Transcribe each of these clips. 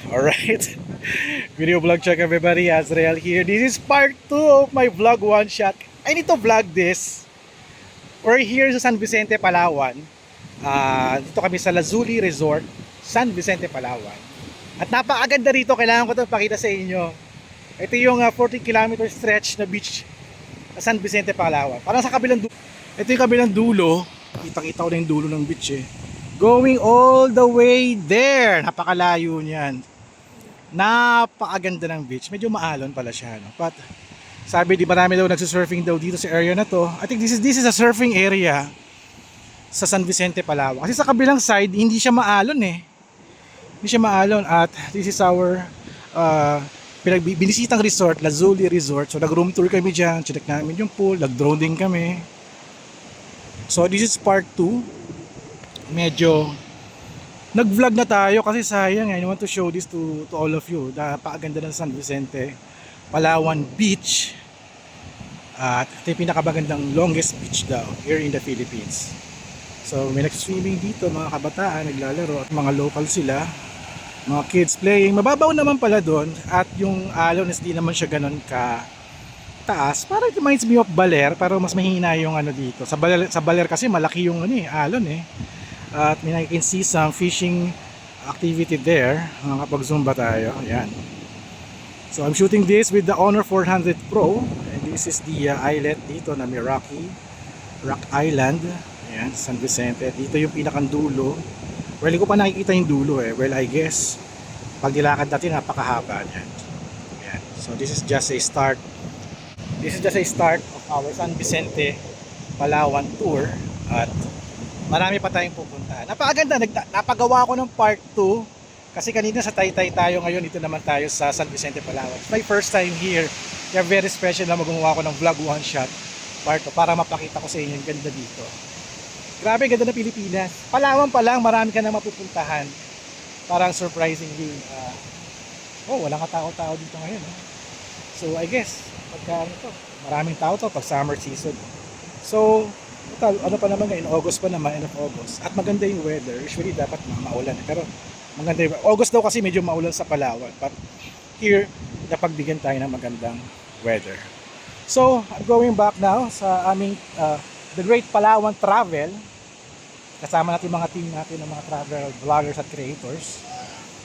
Alright. Video vlog check everybody. Azrael here. This is part 2 of my vlog one shot. I need to vlog this. We're here sa San Vicente, Palawan. Dito kami sa Lazuli Resort, San Vicente, Palawan. At napakaganda rito. Kailangan ko ito pakita sa inyo. Ito yung 40 kilometer stretch na beach sa San Vicente, Palawan. Parang sa kabilang dulo. Ito yung kabilang dulo. Kitang-kita ko na yung dulo ng beach eh. Going all the way there. Napakalayo niyan. Napakaganda ng beach. Medyo maalon pala siya, no? But sabi di marami daw nagsusurfing daw dito sa area na to. I think this is a surfing area sa San Vicente, Palawan. Kasi sa kabilang side hindi siya maalon eh. Hindi siya maalon at this is our binisitang resort, Lazuli Resort. So nag-room tour kami diyan, check namin yung pool, nag-drone din kami. So this is part 2. Medyo nag-vlog na tayo kasi sayang I want to show this to all of you. Napakaganda ng San Vicente, Palawan Beach. At ito yung pinakamagandang longest beach daw here in the Philippines. So may nag-swimming dito, mga kabataan naglalaro at mga local sila, mga kids playing. Mababaw naman pala doon at yung alon is di naman siya ganun ka taas. Parang it reminds me of Baler pero mas mahina yung ano dito. Sa Baler kasi malaki yung alon eh. At may can see some fishing activity there. Nakapag-zumba tayo. Ayan. So I'm shooting this with the Honor 400 Pro. And this is the islet dito na Meraki Rock Island. Ayan, San Vicente. Dito yung pinakandulo. Well, hindi ko pa nakikita yung dulo eh. Well, I guess pag nilakad natin napakahaba niyan. Ayan. So this is just a start. This is just a start of our San Vicente Palawan tour. At marami pa tayong pupuntahan. Napakaganda, napagawa ko ng part 2 kasi kanina sa Taytay tayo, ngayon dito naman tayo sa San Vicente, Palawan. It's my first time here. Kaya very special na magawa ko ng vlog one shot part 2 para mapakita ko sa inyo yung ganda dito. Grabe, ganda ng Pilipinas. Palawan pa lang, marami ka na mapupuntahan. Parang surprisingly, walang katao-tao dito ngayon. So I guess, pagka maraming tao to pag summer season. So, ano pa naman ngayon, August pa naman, end of August. At maganda yung weather. Usually dapat maulan. Pero maganda yung August daw kasi medyo maulan sa Palawan. But here, napagbigyan tayo ng magandang weather. So, I'm going back now sa aming The Great Palawan Travel. Kasama natin mga team natin ng mga travel vloggers at creators.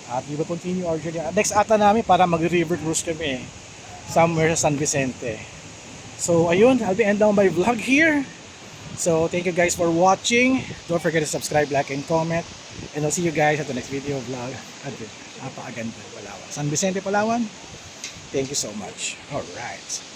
At we will continue our journey. Next ata namin para mag-river cruise kami somewhere sa San Vicente. So, ayun, I'll be end down my vlog here. So thank you guys for watching. Don't forget to subscribe, like, and comment. And I'll see you guys at the next video vlog. Napakaganda, Palawan. San Vicente, Palawan. Thank you so much. Alright.